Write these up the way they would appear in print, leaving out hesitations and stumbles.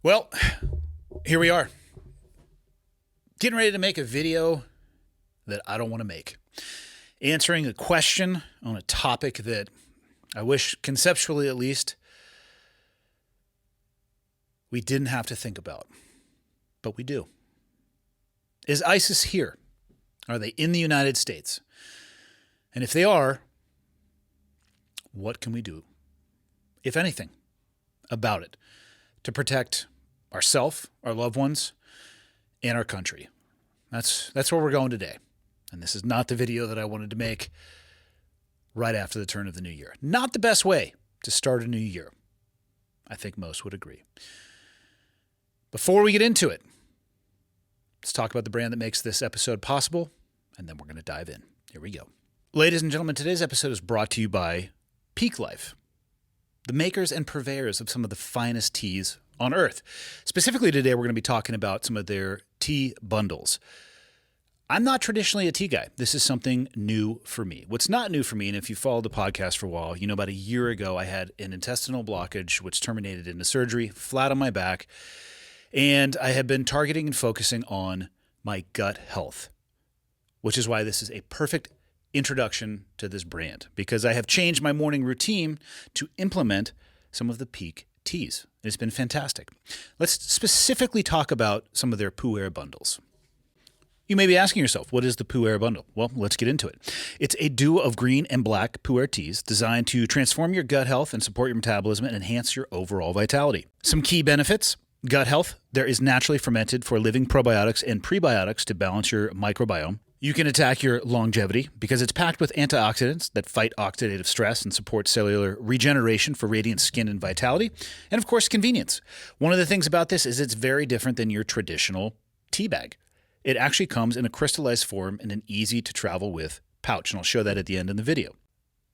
Well, here we are. Getting ready to make a video that I don't want to make. Answering a question on a topic that I wish, conceptually at least, we didn't have to think about. But we do. Is ISIS here? Are they in the United States? And if they are, what can we do, if anything, about it to protect ourselves, our loved ones, and our country? That's where we're going today. And this is not the video that I wanted to make right after the turn of the new year. Not the best way to start a new year. I think most would agree. Before we get into it, let's talk about the brand that makes this episode possible, and then we're going to dive in. Here we go. Ladies and gentlemen, today's episode is brought to you by Pique LIfe, the makers and purveyors of some of the finest teas on earth. Specifically today, we're going to be talking about some of their tea bundles. I'm not traditionally a tea guy. This is something new for me. What's not new for me, and if you followed the podcast for a while, you know about a year ago I had an intestinal blockage which terminated into surgery, flat on my back, and I have been targeting and focusing on my gut health, which is why this is a perfect introduction to this brand, because I have changed my morning routine to implement some of the Pique teas. It's been fantastic. Let's specifically talk about some of their Pu'er bundles. You may be asking yourself, what is the Pu'er bundle? Well, let's get into it. It's a duo of green and black Pu'er teas designed to transform your gut health and support your metabolism and enhance your overall vitality. Some key benefits: gut health. There is naturally fermented for living probiotics and prebiotics to balance your microbiome. You can attack your longevity because it's packed with antioxidants that fight oxidative stress and support cellular regeneration for radiant skin and vitality. And of course, convenience. One of the things about this is it's very different than your traditional tea bag. It actually comes in a crystallized form in an easy to travel with pouch, and I'll show that at the end of the video.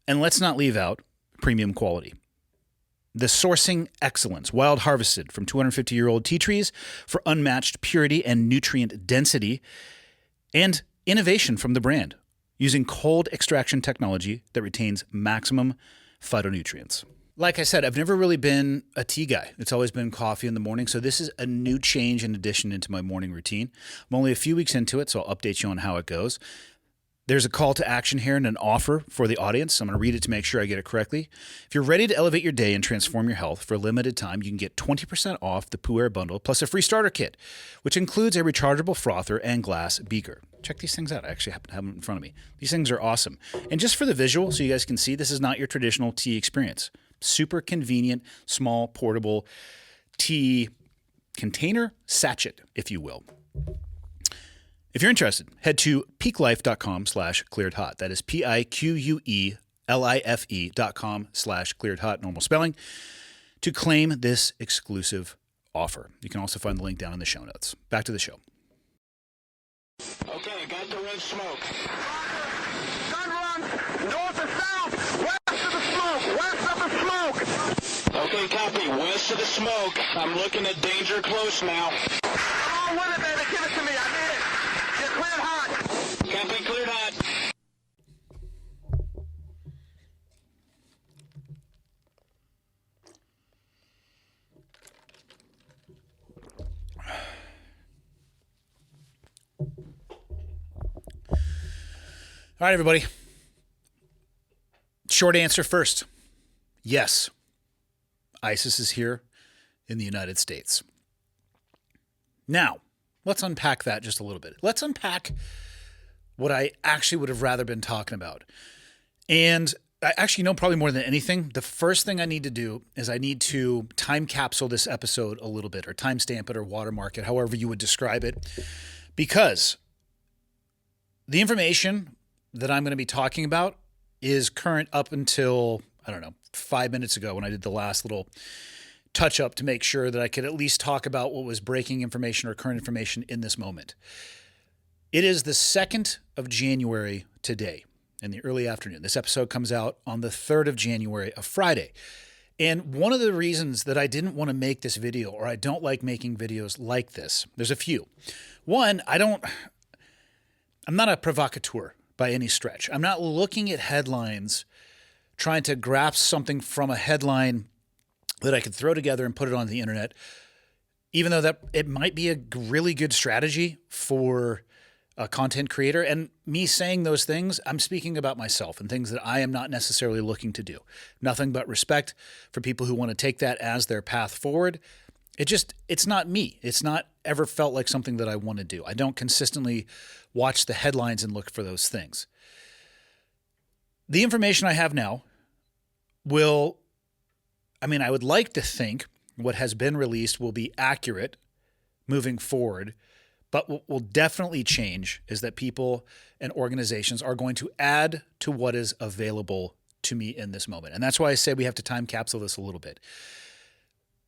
And let's not leave out premium quality. The sourcing excellence, wild harvested from 250-year-old tea trees for unmatched purity and nutrient density, and innovation from the brand using cold extraction technology that retains maximum phytonutrients. Like I said, I've never really been a tea guy. It's always been coffee in the morning, so this is a new change and addition into my morning routine. I'm only a few weeks into it, so I'll update you on how it goes. There's a call to action here and an offer for the audience. I'm going to read it to make sure I get it correctly. If you're ready to elevate your day and transform your health, for a limited time, you can get 20% off the Pu'er bundle plus a free starter kit, which includes a rechargeable frother and glass beaker. Check these things out. I actually happen to have them in front of me. These things are awesome. And just for the visual, so you guys can see, this is not your traditional tea experience. Super convenient, small, portable tea container, sachet, if you will. If you're interested, head to piquelife.com/clearedhot. That is piquelife.com/clearedhot, normal spelling, to claim this exclusive offer. You can also find the link down in the show notes. Back to the show. Okay, got the red smoke. Gun run, north and south, west of the smoke, west of the smoke. Okay, copy. West of the smoke. I'm looking at danger close now. Come on with it, baby. Give it to me. I need it. You're cleared hot. Copy, cleared hot. All right, everybody. Short answer first. Yes, ISIS is here in the United States. Now, let's unpack that just a little bit. Let's unpack what I actually would have rather been talking about. And I actually know probably more than anything, the first thing I need to do is I need to time capsule this episode a little bit, or timestamp it, or watermark it, however you would describe it, because the information that I'm going to be talking about is current up until, 5 minutes ago when I did the last little touch up to make sure that I could at least talk about what was breaking information or current information in this moment. It is the 2nd of January today in the early afternoon. This episode comes out on the 3rd of January, a Friday. And one of the reasons that I didn't want to make this video, or I don't like making videos like this, there's a few. One, I'm not a provocateur by any stretch. I'm not looking at headlines trying to grasp something from a headline that I could throw together and put it on the internet even though that it might be a really good strategy for a content creator. And me saying those things, I'm speaking about myself and things that I am not necessarily looking to do. Nothing but respect for people who want to take that as their path forward. It's not me. It's not ever felt like something that I want to do. I don't consistently watch the headlines and look for those things. The information I have now I would like to think what has been released will be accurate moving forward, but what will definitely change is that people and organizations are going to add to what is available to me in this moment. And that's why I say we have to time capsule this a little bit.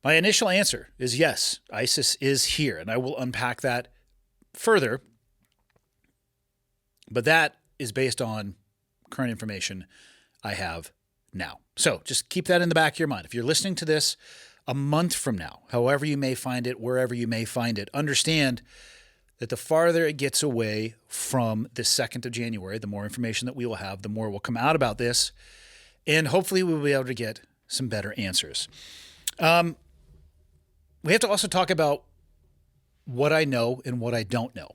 My initial answer is yes, ISIS is here, and I will unpack that further. But that is based on current information I have now. So just keep that in the back of your mind. If you're listening to this a month from now, however you may find it, wherever you may find it, understand that the farther it gets away from the 2nd of January, the more information that we will have, the more will come out about this, and hopefully we'll be able to get some better answers. We have to also talk about what I know and what I don't know.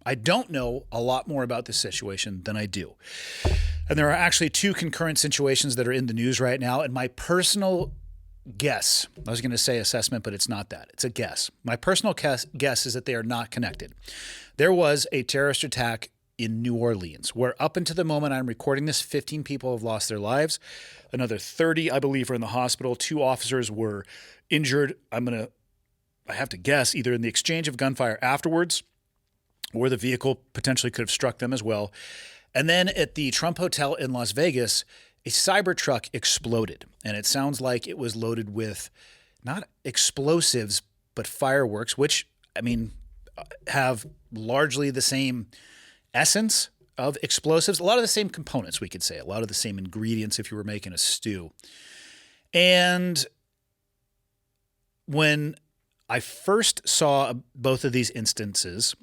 I don't know a lot more about this situation than I do. And there are actually 2 concurrent situations that are in the news right now. And my personal guess, I was going to say assessment, but it's not that. It's a guess. My personal guess is that they are not connected. There was a terrorist attack in New Orleans, where up until the moment I'm recording this, 15 people have lost their lives. Another 30, I believe, are in the hospital. 2 officers were injured. I have to guess, either in the exchange of gunfire afterwards, or the vehicle potentially could have struck them as well. And then at the Trump Hotel in Las Vegas, a Cybertruck exploded. And it sounds like it was loaded with not explosives, but fireworks, which, have largely the same essence of explosives. A lot of the same components, we could say. A lot of the same ingredients if you were making a stew. And when I first saw both of these incidents,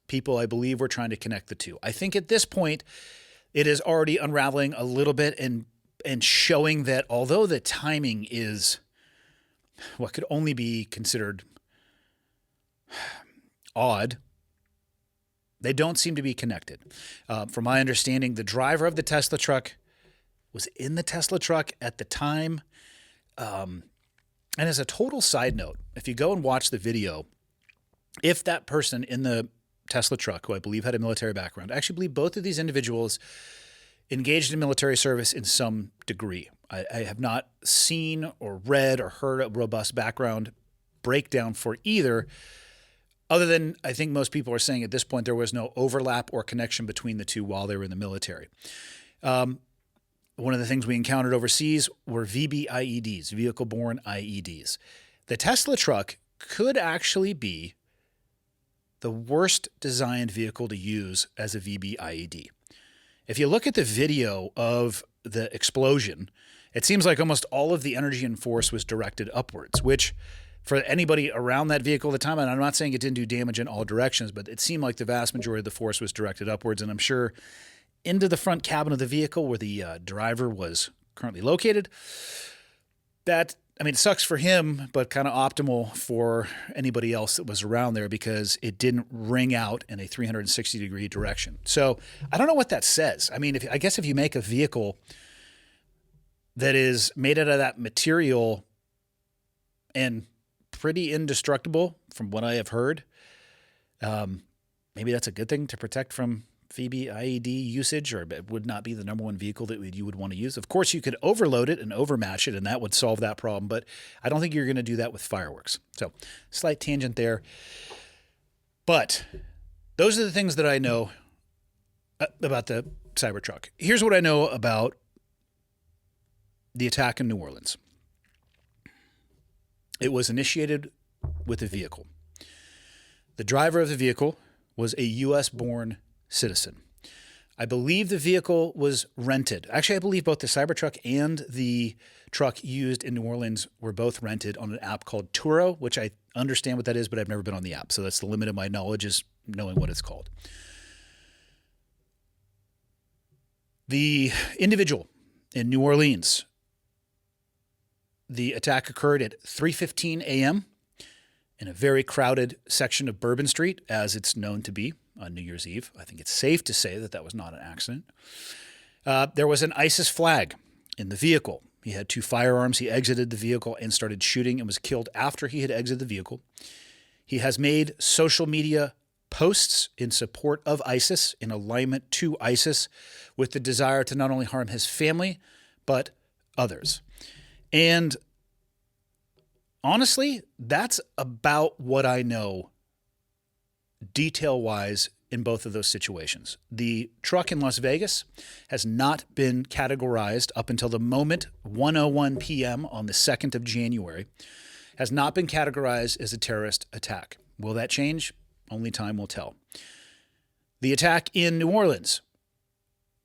people, I believe, were trying to connect the two. I think at this point, it is already unraveling a little bit and showing that although the timing is what could only be considered odd, they don't seem to be connected. From my understanding, the driver of the Tesla truck was in the Tesla truck at the time. And as a total side note, if you go and watch the video, if that person in the Tesla truck, who I believe had a military background, I actually believe both of these individuals engaged in military service in some degree. I have not seen or read or heard a robust background breakdown for either, other than I think most people are saying at this point there was no overlap or connection between the two while they were in the military. One of the things we encountered overseas were VBIEDs, vehicle-borne IEDs. The Tesla truck could actually be the worst designed vehicle to use as a VBIED. If you look at the video of the explosion, it seems like almost all of the energy and force was directed upwards, which for anybody around that vehicle at the time, and I'm not saying it didn't do damage in all directions, but it seemed like the vast majority of the force was directed upwards, and I'm sure into the front cabin of the vehicle where the driver was currently located. It sucks for him, but kind of optimal for anybody else that was around there because it didn't ring out in a 360-degree direction. So I don't know what that says. I guess if you make a vehicle that is made out of that material and pretty indestructible from what I have heard, maybe that's a good thing to protect from VBIED usage, or it would not be the number one vehicle that you would want to use. Of course, you could overload it and overmatch it, and that would solve that problem, but I don't think you're going to do that with fireworks. So, slight tangent there. But those are the things that I know about the Cybertruck. Here's what I know about the attack in New Orleans. It was initiated with a vehicle. The driver of the vehicle was a U.S.-born citizen. I believe the vehicle was rented. Actually, I believe both the Cybertruck and the truck used in New Orleans were both rented on an app called Turo, which I understand what that is, but I've never been on the app. So that's the limit of my knowledge, is knowing what it's called. The individual in New Orleans, the attack occurred at 3:15 a.m. in a very crowded section of Bourbon Street, as it's known to be on New Year's Eve. I think it's safe to say that that was not an accident. There was an ISIS flag in the vehicle. He had 2 firearms. He exited the vehicle and started shooting and was killed after he had exited the vehicle. He has made social media posts in support of ISIS, in alignment to ISIS, with the desire to not only harm his family, but others. And honestly, that's about what I know detail-wise in both of those situations. The truck in Las Vegas has not been categorized up until the moment, 1:01 p.m. on the 2nd of January, has not been categorized as a terrorist attack. Will that change? Only time will tell. The attack in New Orleans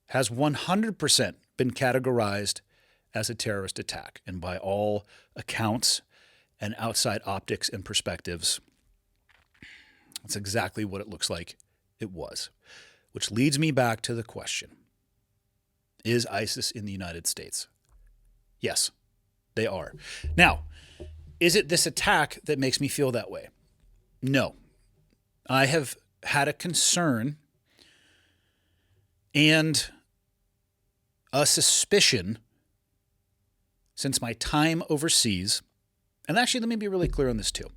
has 100% been categorized as a terrorist attack. And by all accounts and outside optics and perspectives, that's exactly what it looks like it was. Which leads me back to the question, is ISIS in the United States? Yes, they are. Now, is it this attack that makes me feel that way? No. I have had a concern and a suspicion since my time overseas. And actually, let me be really clear on this too.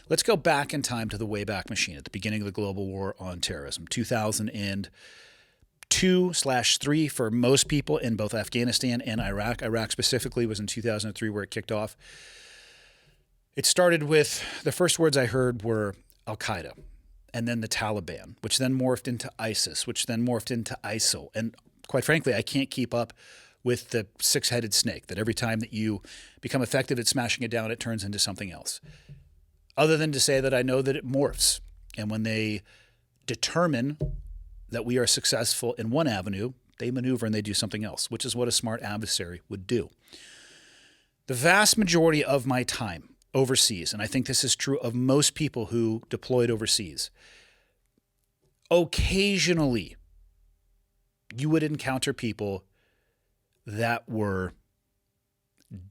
Let's go back in time to the Wayback Machine at the beginning of the global war on terrorism, 2002/3 for most people in both Afghanistan and Iraq. Iraq specifically was in 2003 where it kicked off. It started with, the first words I heard were Al-Qaeda, and then the Taliban, which then morphed into ISIS, which then morphed into ISIL. And quite frankly, I can't keep up with the 6-headed snake, that every time that you become effective at smashing it down, it turns into something else. Other than to say that I know that it morphs. And when they determine that we are successful in one avenue, they maneuver and they do something else, which is what a smart adversary would do. The vast majority of my time overseas, and I think this is true of most people who deployed overseas, occasionally you would encounter people that were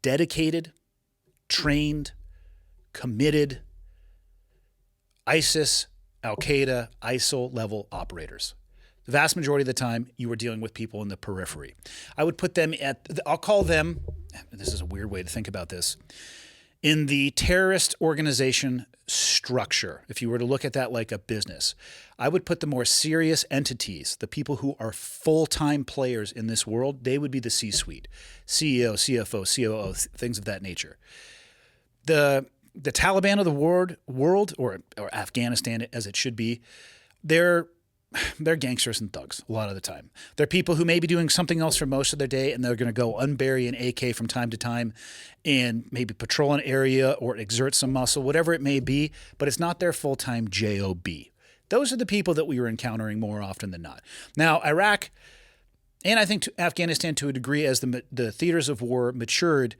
dedicated, trained, committed, ISIS, Al-Qaeda, ISIL level operators. The vast majority of the time, you were dealing with people in the periphery. I would put them I'll call them, this is a weird way to think about this, in the terrorist organization structure. If you were to look at that like a business, I would put the more serious entities, the people who are full-time players in this world, they would be the C-suite, CEO, CFO, COO, things of that nature. The Taliban of the world, or Afghanistan as it should be, they're gangsters and thugs a lot of the time. They're people who may be doing something else for most of their day, and they're going to go unbury an AK from time to time and maybe patrol an area or exert some muscle, whatever it may be, but it's not their full-time job. Those are the people that we were encountering more often than not. Now, Iraq, and I think Afghanistan to a degree, as the theaters of war matured,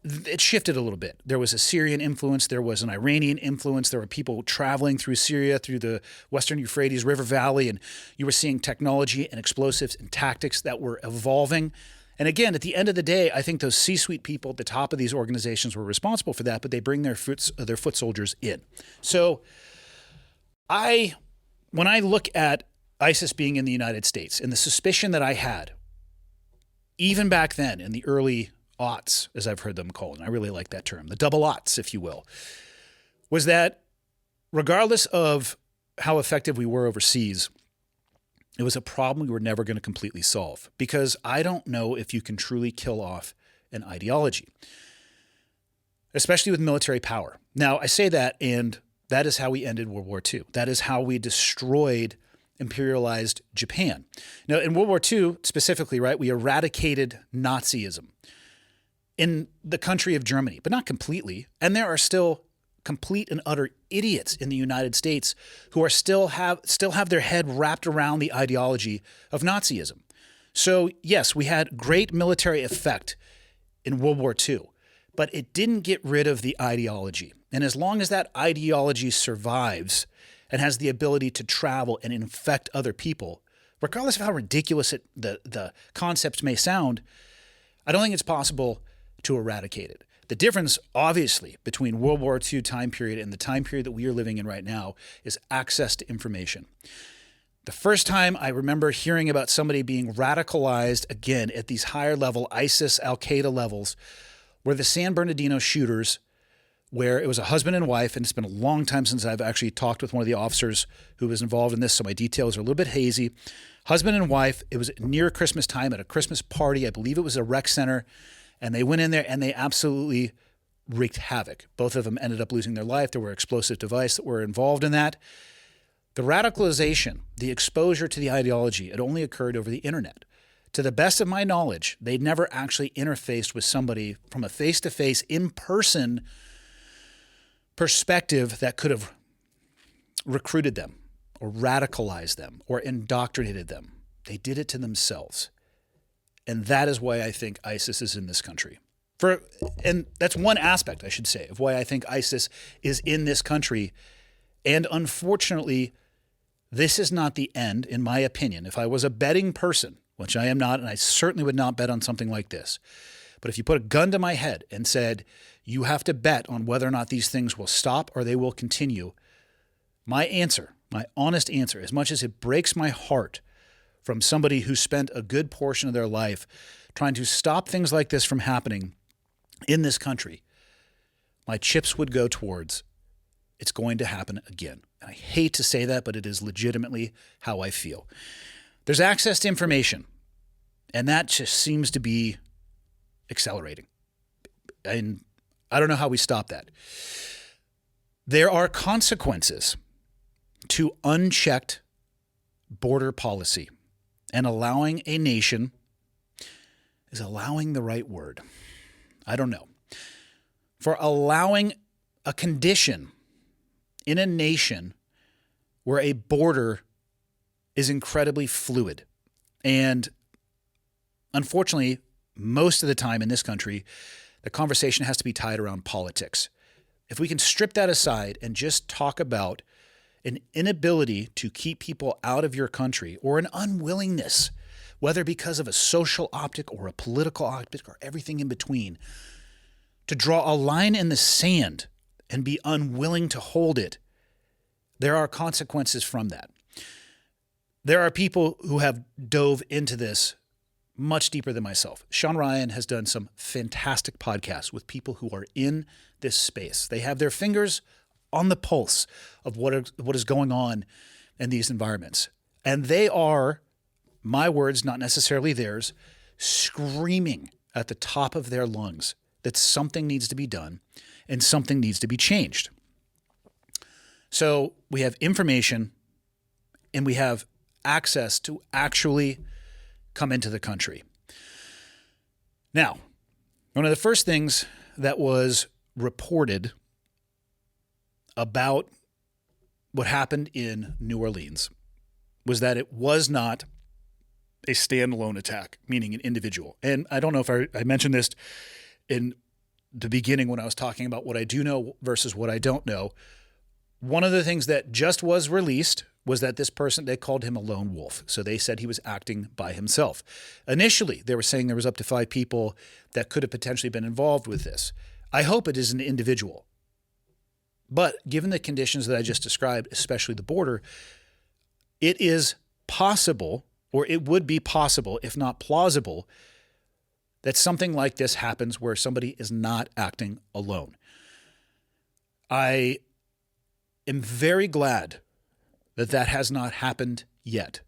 it shifted a little bit. There was a Syrian influence. There was an Iranian influence. There were people traveling through Syria, through the Western Euphrates River Valley, and you were seeing technology and explosives and tactics that were evolving. And again, at the end of the day, I think those C-suite people at the top of these organizations were responsible for that, but they bring their foot soldiers in. So when I look at ISIS being in the United States and the suspicion that I had, even back then in the early aughts, as I've heard them called, and I really like that term, the double aughts, if you will, was that regardless of how effective we were overseas, it was a problem we were never going to completely solve, because I don't know if you can truly kill off an ideology, especially with military power. Now, I say that, and that is how we ended World War II. That is how we destroyed imperialized Japan. Now, in World War II specifically, right, we eradicated Nazism in the country of Germany, but not completely. And there are still complete and utter idiots in the United States who are still have their head wrapped around the ideology of Nazism. So yes, we had great military effect in World War II, but it didn't get rid of the ideology. And as long as that ideology survives and has the ability to travel and infect other people, regardless of how ridiculous the concepts may sound, I don't think it's possible to eradicate it. The difference, obviously, between World War II time period and the time period that we are living in right now is access to information. The first time I remember hearing about somebody being radicalized again at these higher level ISIS, Al-Qaeda levels were the San Bernardino shooters, where it was a husband and wife, and it's been a long time since I've actually talked with one of the officers who was involved in this, so my details are a little bit hazy. Husband and wife, it was near Christmas time at a Christmas party. I believe it was a rec center, and they went in there and they absolutely wreaked havoc. Both of them ended up losing their life. There were explosive devices that were involved in that. The radicalization, the exposure to the ideology, it only occurred over the internet. To the best of my knowledge, they'd never actually interfaced with somebody from a face-to-face, in-person perspective that could have recruited them or radicalized them or indoctrinated them. They did it to themselves. And that is why I think ISIS is in this country. And that's one aspect, I should say, of why I think ISIS is in this country. And unfortunately, this is not the end, in my opinion. If I was a betting person, which I am not, and I certainly would not bet on something like this, but if you put a gun to my head and said, you have to bet on whether or not these things will stop or they will continue, my answer, my honest answer, as much as it breaks my heart from somebody who spent a good portion of their life trying to stop things like this from happening in this country, my chips would go towards it's going to happen again. And I hate to say that, but it is legitimately how I feel. There's access to information, and that just seems to be accelerating. And I don't know how we stop that. There are consequences to unchecked border policy, and allowing a nation is allowing the right word. I don't know. For allowing a condition in a nation where a border is incredibly fluid. And unfortunately, most of the time in this country, the conversation has to be tied around politics. If we can strip that aside and just talk about an inability to keep people out of your country or an unwillingness, whether because of a social optic or a political optic or everything in between, to draw a line in the sand and be unwilling to hold it, there are consequences from that. There are people who have dove into this much deeper than myself. Sean Ryan has done some fantastic podcasts with people who are in this space. They have their fingers on the pulse of what is going on in these environments. And they are, my words, not necessarily theirs, screaming at the top of their lungs that something needs to be done and something needs to be changed. So we have information and we have access to actually come into the country. Now, one of the first things that was reported about what happened in New Orleans was that it was not a standalone attack, meaning an individual. And I don't know if I mentioned this in the beginning when I was talking about what I do know versus what I don't know. One of the things that just was released was that this person, they called him a lone wolf. So they said he was acting by himself. Initially, they were saying there was up to 5 people that could have potentially been involved with this. I hope it is an individual. But given the conditions that I just described, especially the border, it is possible, or it would be possible, if not plausible, that something like this happens where somebody is not acting alone. I am very glad that that has not happened yet.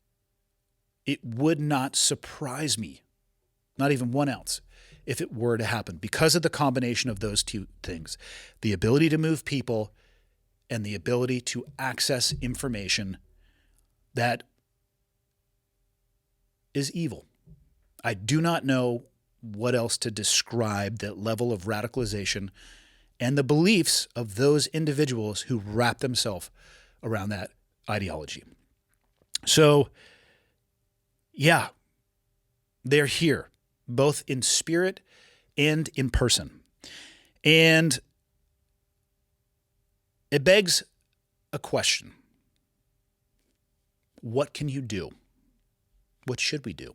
It would not surprise me, not even 1 ounce, if it were to happen because of the combination of those two things, the ability to move people and the ability to access information that is evil. I do not know what else to describe that level of radicalization and the beliefs of those individuals who wrap themselves around that ideology. So, yeah, they're here, both in spirit and in person. And it begs a question. What can you do? What should we do?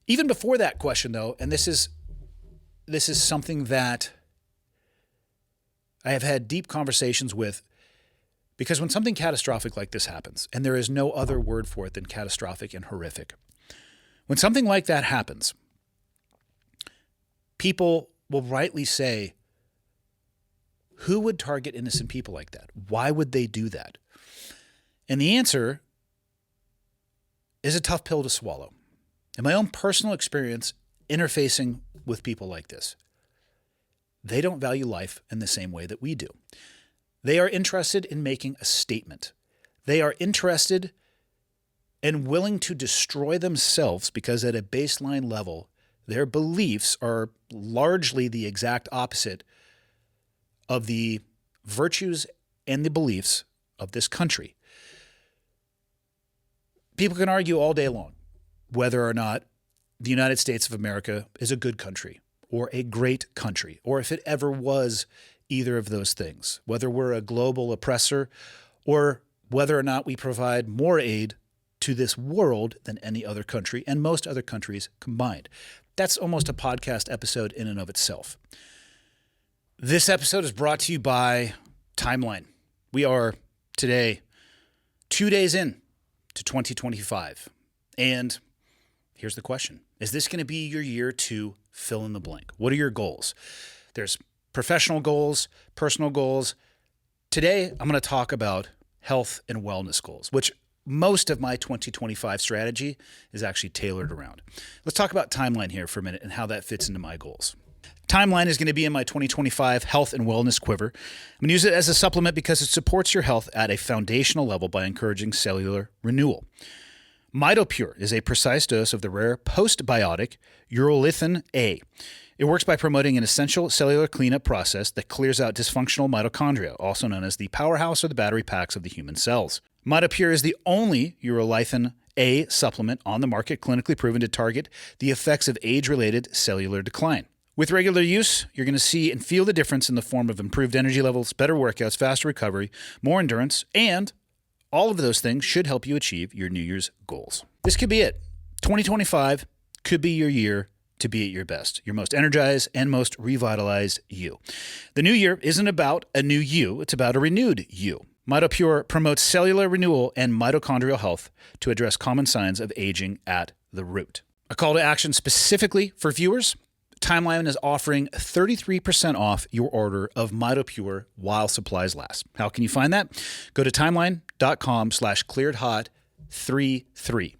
Even before that question, though, and this is something that I have had deep conversations with, because when something catastrophic like this happens, and there is no other word for it than catastrophic and horrific, when something like that happens, people will rightly say, who would target innocent people like that? Why would they do that? And the answer is a tough pill to swallow. In my own personal experience interfacing with people like this, they don't value life in the same way that we do. They are interested in making a statement. They are interested and willing to destroy themselves because at a baseline level, their beliefs are largely the exact opposite of the virtues and the beliefs of this country. People can argue all day long whether or not the United States of America is a good country or a great country, or if it ever was either of those things, whether we're a global oppressor or whether or not we provide more aid to this world than any other country and most other countries combined. That's almost a podcast episode in and of itself. This episode is brought to you by Timeline. We are today 2 days in to 2025. And here's the question. Is this going to be your year to fill in the blank? What are your goals? There's professional goals, personal goals. Today, I'm going to talk about health and wellness goals, which most of my 2025 strategy is actually tailored around. Let's talk about Timeline here for a minute and how that fits into my goals. Timeline is going to be in my 2025 health and wellness quiver. I'm going to use it as a supplement because it supports your health at a foundational level by encouraging cellular renewal. MitoPure is a precise dose of the rare postbiotic urolithin A. It works by promoting an essential cellular cleanup process that clears out dysfunctional mitochondria, also known as the powerhouse or the battery packs of the human cells. MitoPure is the only urolithin A supplement on the market clinically proven to target the effects of age-related cellular decline. With regular use, you're going to see and feel the difference in the form of improved energy levels, better workouts, faster recovery, more endurance, and all of those things should help you achieve your New Year's goals. This could be it. 2025 could be your year to be at your best, your most energized and most revitalized you. The new year isn't about a new you, it's about a renewed you. MitoPure promotes cellular renewal and mitochondrial health to address common signs of aging at the root. A call to action specifically for viewers. Timeline is offering 33% off your order of MitoPure while supplies last. How can you find that? Go to timeline.com/clearedhot33.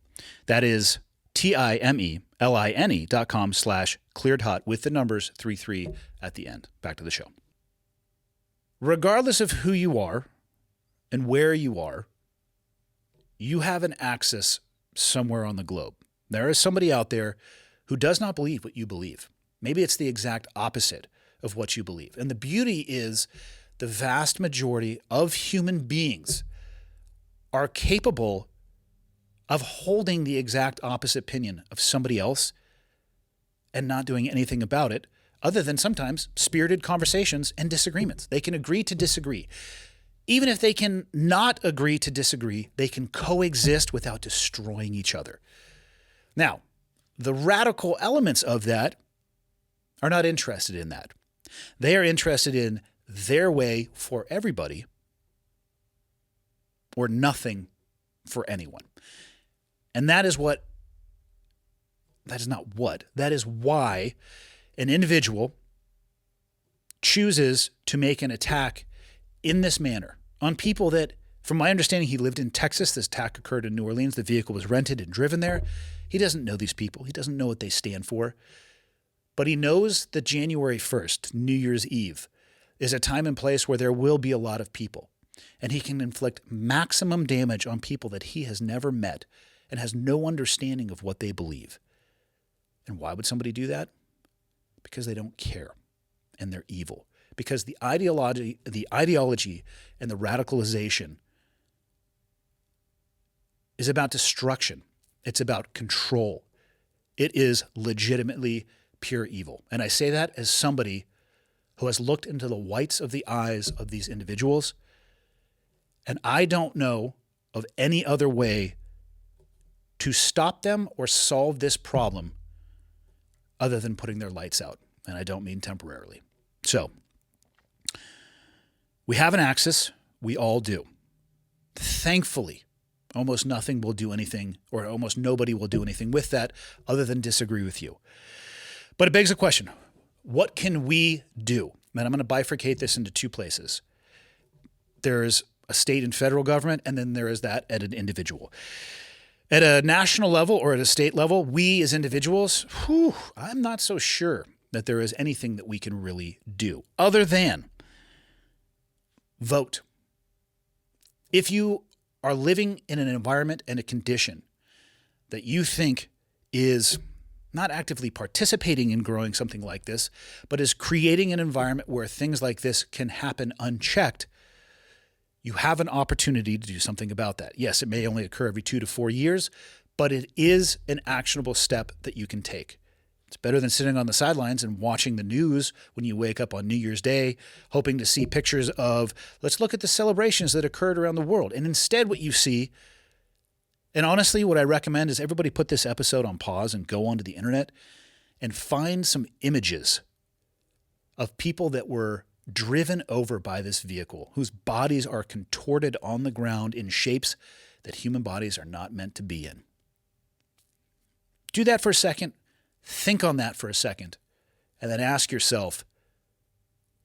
That is timeline.com/clearedhot with the numbers 33 at the end. Back to the show. Regardless of who you are and where you are, you have an access somewhere on the globe. There is somebody out there who does not believe what you believe. Maybe it's the exact opposite of what you believe. And the beauty is the vast majority of human beings are capable of holding the exact opposite opinion of somebody else and not doing anything about it other than sometimes spirited conversations and disagreements. They can agree to disagree. Even if they can not agree to disagree, they can coexist without destroying each other. Now, the radical elements of that are not interested in that. They are interested in their way for everybody or nothing for anyone. And that is why an individual chooses to make an attack in this manner on people that, from my understanding, he lived in Texas. This attack occurred in New Orleans. The vehicle was rented and driven there. He doesn't know these people. He doesn't know what they stand for. But he knows that January 1st, New Year's Eve, is a time and place where there will be a lot of people. And he can inflict maximum damage on people that he has never met and has no understanding of what they believe. And why would somebody do that? Because they don't care and they're evil. Because the ideology and the radicalization is about destruction. It's about control. It is legitimately pure evil. And I say that as somebody who has looked into the whites of the eyes of these individuals, and I don't know of any other way to stop them or solve this problem other than putting their lights out. And I don't mean temporarily. So, We have an axis. We all do. Thankfully, almost nothing will do anything, or almost nobody will do anything with that other than disagree with you. But it begs a question. What can we do? And I'm going to bifurcate this into two places. There's a state and federal government, and then there is that at an individual. At a national level or at a state level, we as individuals, I'm not so sure that there is anything that we can really do other than vote. If you are living in an environment and a condition that you think is not actively participating in growing something like this, but is creating an environment where things like this can happen unchecked, you have an opportunity to do something about that. Yes, it may only occur every 2 to 4 years, but it is an actionable step that you can take. It's better than sitting on the sidelines and watching the news when you wake up on New Year's Day, hoping to see pictures of, let's look at the celebrations that occurred around the world. And instead what you see, and honestly, what I recommend is everybody put this episode on pause and go onto the internet and find some images of people that were driven over by this vehicle, whose bodies are contorted on the ground in shapes that human bodies are not meant to be in. Do that for a second. Think on that for a second, and then ask yourself,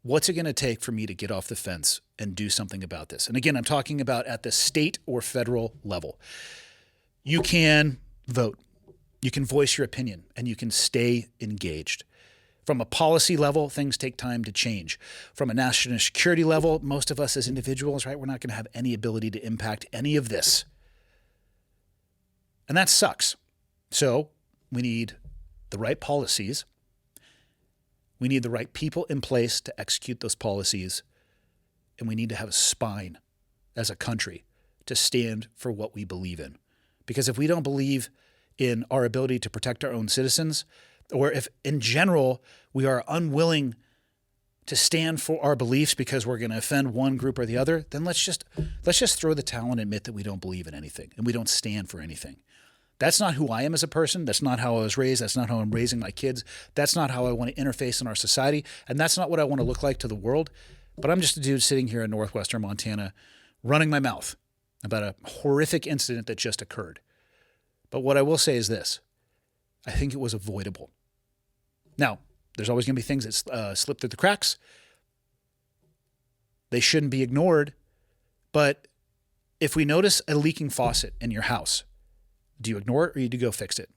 what's it going to take for me to get off the fence and do something about this? And again, I'm talking about at the state or federal level. You can vote, you can voice your opinion, and you can stay engaged. From a policy level, things take time to change. From a national security level, most of us as individuals, right, we're not going to have any ability to impact any of this. And that sucks. So we need the right policies. We need the right people in place to execute those policies. And we need to have a spine as a country to stand for what we believe in. Because if we don't believe in our ability to protect our own citizens, or if in general we are unwilling to stand for our beliefs because we're going to offend one group or the other, then let's just throw the towel and admit that we don't believe in anything and we don't stand for anything. That's not who I am as a person. That's not how I was raised. That's not how I'm raising my kids. That's not how I want to interface in our society. And that's not what I want to look like to the world. But I'm just a dude sitting here in northwestern Montana running my mouth about a horrific incident that just occurred. But what I will say is this. I think it was avoidable. Now, there's always going to be things that slip through the cracks. They shouldn't be ignored. But if we notice a leaking faucet in your house, do you ignore it or do you go fix it?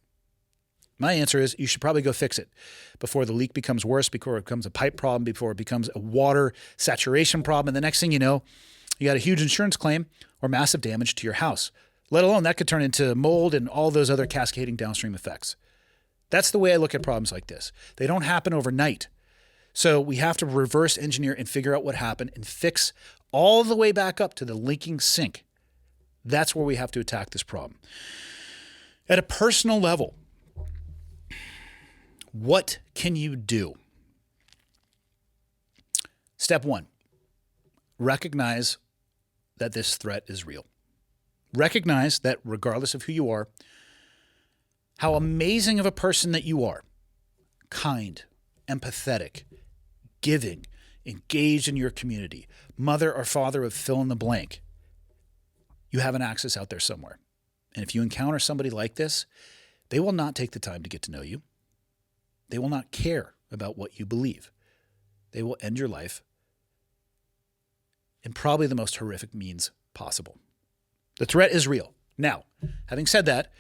My answer is you should probably go fix it before the leak becomes worse, before it becomes a pipe problem, before it becomes a water saturation problem. And the next thing you know, you got a huge insurance claim or massive damage to your house, let alone that could turn into mold and all those other cascading downstream effects. That's the way I look at problems like this. They don't happen overnight. So we have to reverse engineer and figure out what happened and fix all the way back up to the leaking sink. That's where we have to attack this problem. At a personal level, what can you do? Step one, recognize that this threat is real. Recognize that regardless of who you are, how amazing of a person that you are, kind, empathetic, giving, engaged in your community, mother or father of fill in the blank, you have an axis out there somewhere. And if you encounter somebody like this, they will not take the time to get to know you. They will not care about what you believe. They will end your life in probably the most horrific means possible. The threat is real. Now, having said that,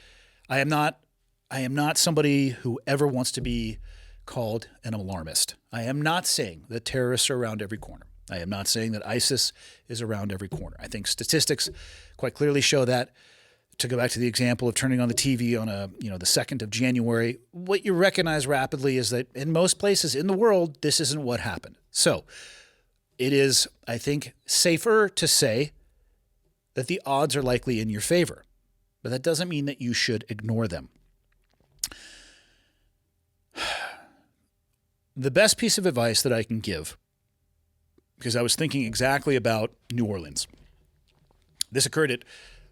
I am not somebody who ever wants to be called an alarmist. I am not saying that terrorists are around every corner. I am not saying that ISIS is around every corner. I think statistics quite clearly show that. To go back to the example of turning on the TV on the 2nd of January, what you recognize rapidly is that in most places in the world, this isn't what happened. So it is, I think, safer to say that the odds are likely in your favor, but that doesn't mean that you should ignore them. The best piece of advice that I can give, because I was thinking exactly about New Orleans. This occurred at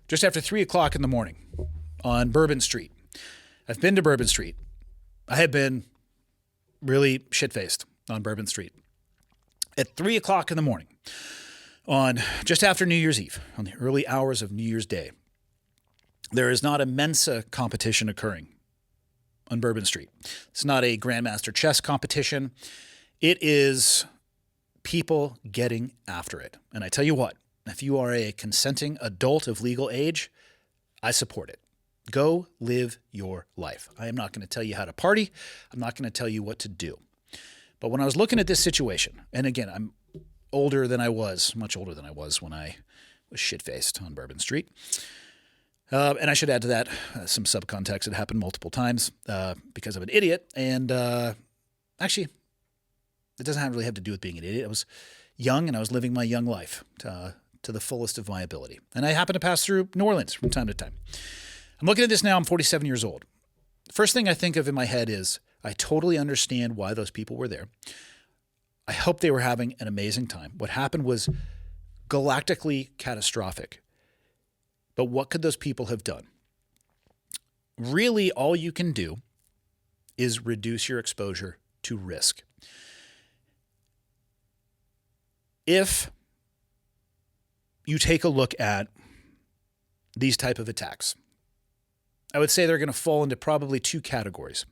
just after 3 o'clock in the morning on Bourbon Street. I've been to Bourbon Street. I have been really shit-faced on Bourbon Street. At 3 o'clock in the morning, On just after New Year's Eve, on the early hours of New Year's Day, there is not a Mensa competition occurring on Bourbon Street. It's not a Grandmaster chess competition. It is people getting after it. And I tell you what, if you are a consenting adult of legal age, I support it. Go live your life. I am not going to tell you how to party. I'm not going to tell you what to do. But when I was looking at this situation, and again, I'm older than I was, much older than I was when I was shit-faced on Bourbon Street. And I should add to that some subcontext. It happened multiple times because of an idiot. And actually, it doesn't really have to do with being an idiot. I was young and I was living my young life to the fullest of my ability. And I happened to pass through New Orleans from time to time. I'm looking at this now. I'm 47 years old. First thing I think of in my head is I totally understand why those people were there. I hope they were having an amazing time. What happened was galactically catastrophic. But what could those people have done? Really, all you can do is reduce your exposure to risk. If you take a look at these type of attacks, I would say they're going to fall into probably two categories.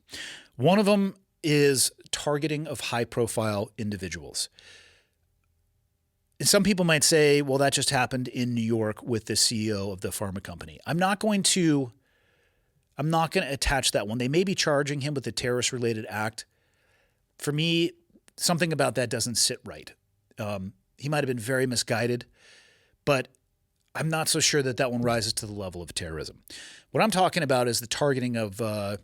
One of them is targeting of high-profile individuals. And some people might say, well, that just happened in New York with the CEO of the pharma company. I'm not going to attach that one. They may be charging him with a terrorist-related act. For me, something about that doesn't sit right. He might have been very misguided, but I'm not so sure that one rises to the level of terrorism. What I'm talking about is the targeting of a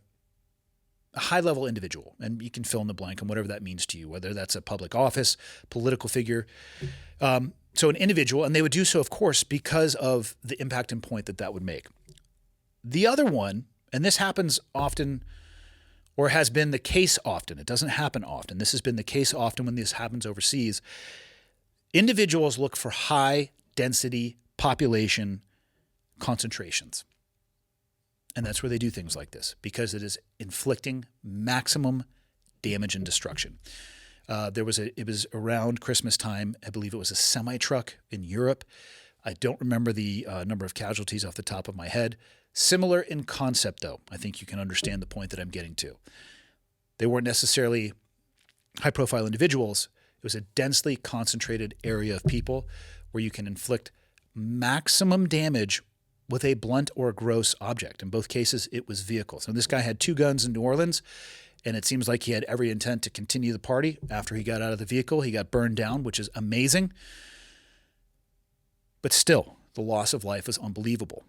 high-level individual, and you can fill in the blank on whatever that means to you, whether that's a public office, political figure. So an individual, and they would do so, of course, because of the impact and point that would make. The other one, and this happens often, or has been the case often. It doesn't happen often. This has been the case often when this happens overseas. Individuals look for high-density population concentrations. And that's where they do things like this, because it is inflicting maximum damage and destruction. It was around Christmas time. I believe it was a semi-truck in Europe. I don't remember the number of casualties off the top of my head. Similar in concept, though. I think you can understand the point that I'm getting to. They weren't necessarily high-profile individuals. It was a densely concentrated area of people where you can inflict maximum damage with a blunt or a gross object. In both cases, it was vehicles. And this guy had 2 guns in New Orleans, and it seems like he had every intent to continue the party. After he got out of the vehicle, he got burned down, which is amazing. But still, the loss of life is unbelievable.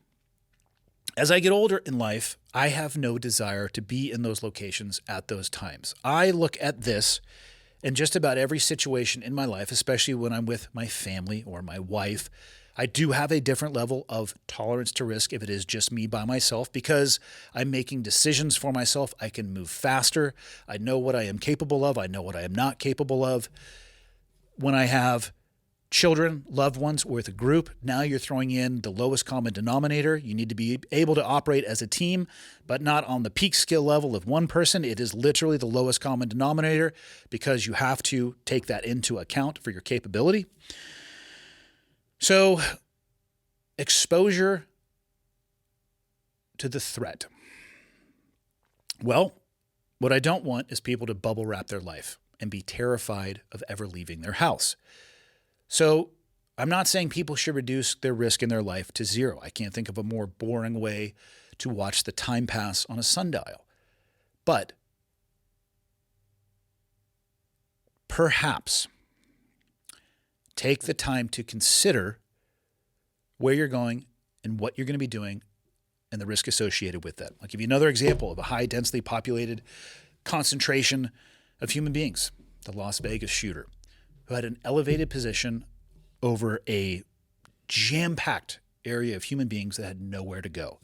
As I get older in life, I have no desire to be in those locations at those times. I look at this in just about every situation in my life, especially when I'm with my family or my wife. I do have a different level of tolerance to risk if it is just me by myself, because I'm making decisions for myself. I can move faster. I know what I am capable of. I know what I am not capable of. When I have children, loved ones, or with a group, now you're throwing in the lowest common denominator. You need to be able to operate as a team, but not on the peak skill level of one person. It is literally the lowest common denominator, because you have to take that into account for your capability. So, exposure to the threat. Well, what I don't want is people to bubble wrap their life and be terrified of ever leaving their house. So, I'm not saying people should reduce their risk in their life to 0. I can't think of a more boring way to watch the time pass on a sundial. But perhaps take the time to consider where you're going and what you're going to be doing and the risk associated with that. I'll give you another example of a high densely populated concentration of human beings, the Las Vegas shooter, who had an elevated position over a jam-packed area of human beings that had nowhere to go.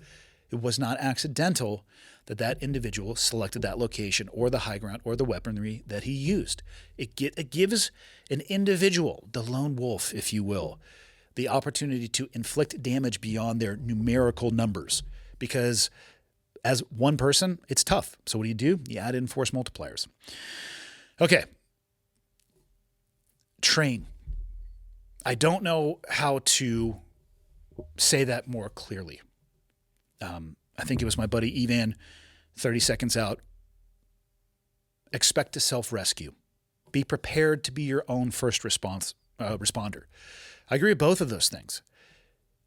It was not accidental that individual selected that location or the high ground or the weaponry that he used. It gives an individual, the lone wolf, if you will, the opportunity to inflict damage beyond their numerical numbers. Because as one person, it's tough. So what do? You add in force multipliers. Okay. Train. I don't know how to say that more clearly. I think it was my buddy Evan, 30 seconds out. Expect to self-rescue. Be prepared to be your own first responder. I agree with both of those things.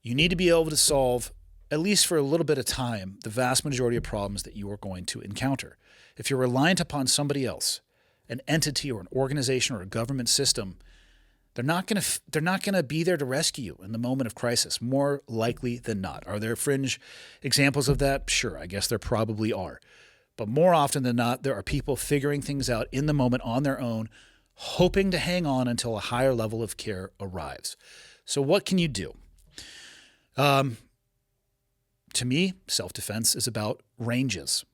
You need to be able to solve, at least for a little bit of time, the vast majority of problems that you are going to encounter. If you're reliant upon somebody else, an entity or an organization or a government system, they're not going to be there to rescue you in the moment of crisis, more likely than not. Are there fringe examples of that? Sure, I guess there probably are. But more often than not, there are people figuring things out in the moment on their own, hoping to hang on until a higher level of care arrives. So what can you do? To me, self-defense is about ranges.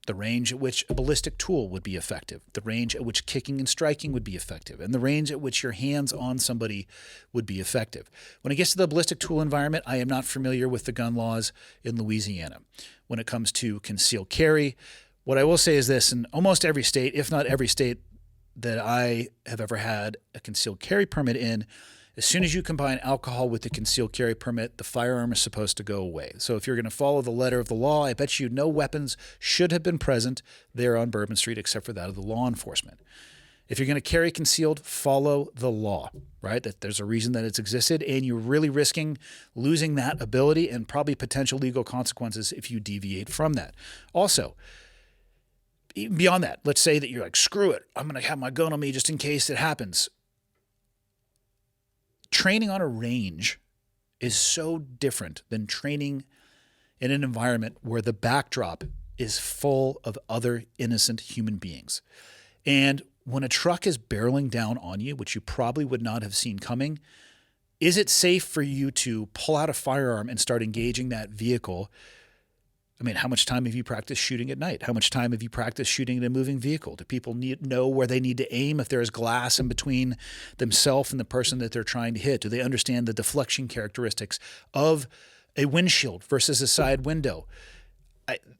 The range at which a ballistic tool would be effective, the range at which kicking and striking would be effective, and the range at which your hands on somebody would be effective. When it gets to the ballistic tool environment, I am not familiar with the gun laws in Louisiana. When it comes to concealed carry, what I will say is this: in almost every state, if not every state that I have ever had a concealed carry permit in, as soon as you combine alcohol with the concealed carry permit, the firearm is supposed to go away. So if you're going to follow the letter of the law, I bet you no weapons should have been present there on Bourbon Street except for that of the law enforcement. If you're going to carry concealed, follow the law, right? That there's a reason that it's existed, and you're really risking losing that ability and probably potential legal consequences if you deviate from that. Also, even beyond that, let's say that you're like, screw it, I'm going to have my gun on me just in case it happens. Training on a range is so different than training in an environment where the backdrop is full of other innocent human beings. And when a truck is barreling down on you, which you probably would not have seen coming, is it safe for you to pull out a firearm and start engaging that vehicle? I mean, how much time have you practiced shooting at night? How much time have you practiced shooting in a moving vehicle? Do people know where they need to aim if there is glass in between themselves and the person that they're trying to hit? Do they understand the deflection characteristics of a windshield versus a side window?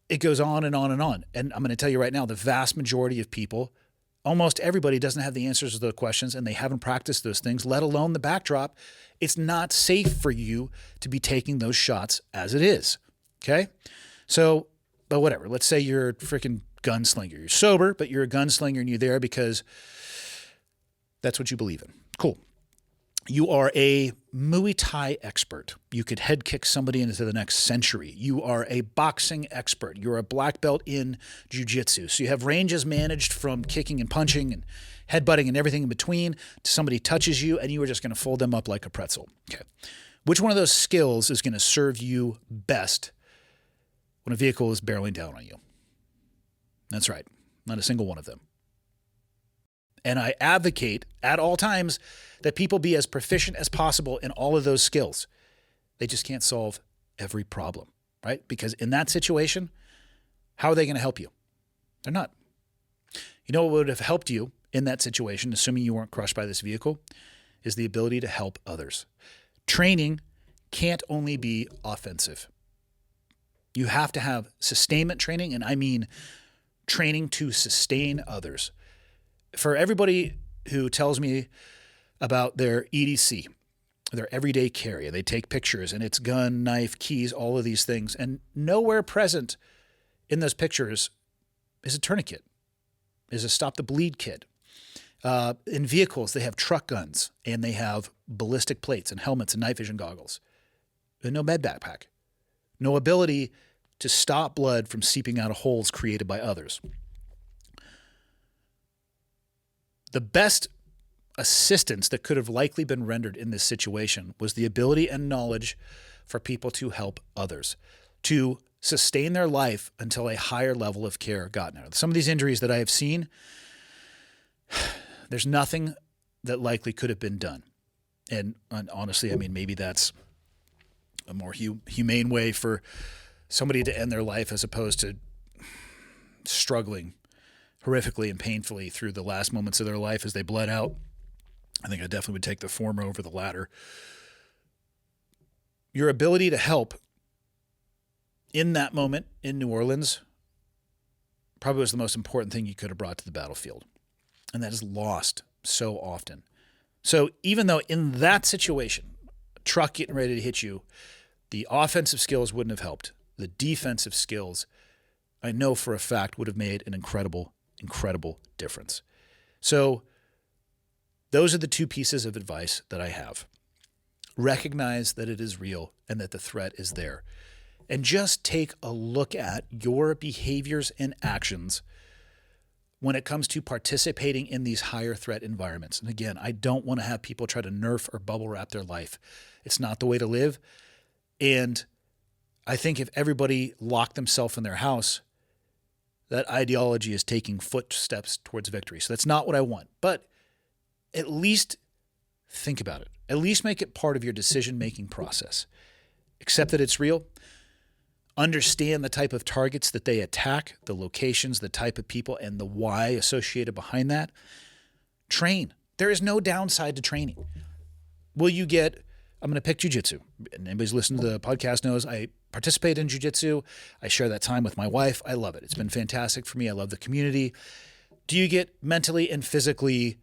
It goes on and on and on. And I'm going to tell you right now, the vast majority of people, almost everybody, doesn't have the answers to those questions, and they haven't practiced those things, let alone the backdrop. It's not safe for you to be taking those shots as it is, okay? So, but whatever. Let's say you're a freaking gunslinger. You're sober, but you're a gunslinger and you're there because that's what you believe in. Cool. You are a Muay Thai expert. You could head kick somebody into the next century. You are a boxing expert. You're a black belt in jiu-jitsu. So you have ranges managed from kicking and punching and headbutting and everything in between to somebody touches you and you are just going to fold them up like a pretzel. Okay. Which one of those skills is going to serve you best when a vehicle is barreling down on you? That's right. Not a single one of them. And I advocate at all times that people be as proficient as possible in all of those skills. They just can't solve every problem, right? Because in that situation, how are they going to help you? They're not. You know what would have helped you in that situation, assuming you weren't crushed by this vehicle, is the ability to help others. Training can't only be offensive. You have to have sustainment training, and I mean training to sustain others. For everybody who tells me about their EDC, their everyday carry, they take pictures, and it's gun, knife, keys, all of these things, and nowhere present in those pictures is a tourniquet, is a stop the bleed kit. In vehicles, they have truck guns, and they have ballistic plates and helmets and night vision goggles. And no med backpack. No ability to stop blood from seeping out of holes created by others. The best assistance that could have likely been rendered in this situation was the ability and knowledge for people to help others, to sustain their life until a higher level of care got now. Some of these injuries that I have seen, there's nothing that likely could have been done. And honestly, I mean, maybe that's a more humane way for somebody to end their life as opposed to struggling horrifically and painfully through the last moments of their life as they bled out. I think I definitely would take the former over the latter. Your ability to help in that moment in New Orleans probably was the most important thing you could have brought to the battlefield. And that is lost so often. So even though in that situation, a truck getting ready to hit you, the offensive skills wouldn't have helped. The defensive skills, I know for a fact, would have made an incredible, incredible difference. So those are the two pieces of advice that I have. Recognize that it is real and that the threat is there. And just take a look at your behaviors and actions when it comes to participating in these higher threat environments. And again, I don't want to have people try to nerf or bubble wrap their life. It's not the way to live. And I think if everybody locked themselves in their house, that ideology is taking footsteps towards victory. So that's not what I want. But at least think about it. At least make it part of your decision-making process. Accept that it's real. Understand the type of targets that they attack, the locations, the type of people, and the why associated behind that. Train. There is no downside to training. Will you get, I'm going to pick jiu-jitsu. And anybody's listened to the podcast knows I participate in jiu-jitsu. I share that time with my wife. I love it. It's been fantastic for me. I love the community. Do you get mentally and physically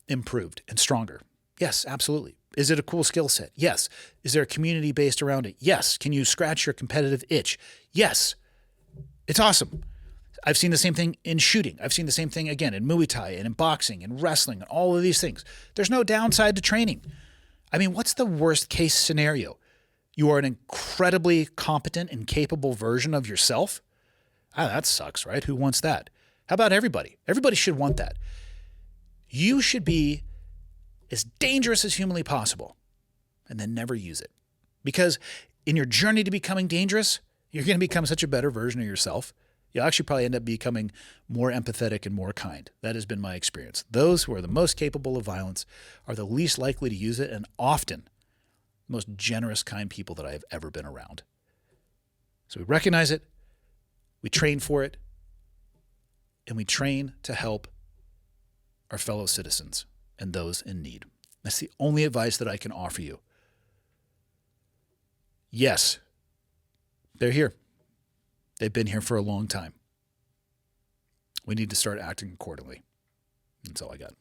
improved and stronger? Yes, absolutely. Is it a cool skill set? Yes. Is there a community based around it? Yes. Can you scratch your competitive itch? Yes. It's awesome. I've seen the same thing in shooting. I've seen the same thing again in Muay Thai and in boxing and wrestling and all of these things. There's no downside to training. I mean, what's the worst case scenario? You are an incredibly competent and capable version of yourself? That sucks, right? Who wants that? How about everybody? Everybody should want that. You should be as dangerous as humanly possible and then never use it. Because in your journey to becoming dangerous, you're going to become such a better version of yourself. You'll actually probably end up becoming more empathetic and more kind. That has been my experience. Those who are the most capable of violence are the least likely to use it and often the most generous, kind people that I have ever been around. So we recognize it, we train for it, and we train to help our fellow citizens and those in need. That's the only advice that I can offer you. Yes, they're here. They've been here for a long time. We need to start acting accordingly. That's all I got.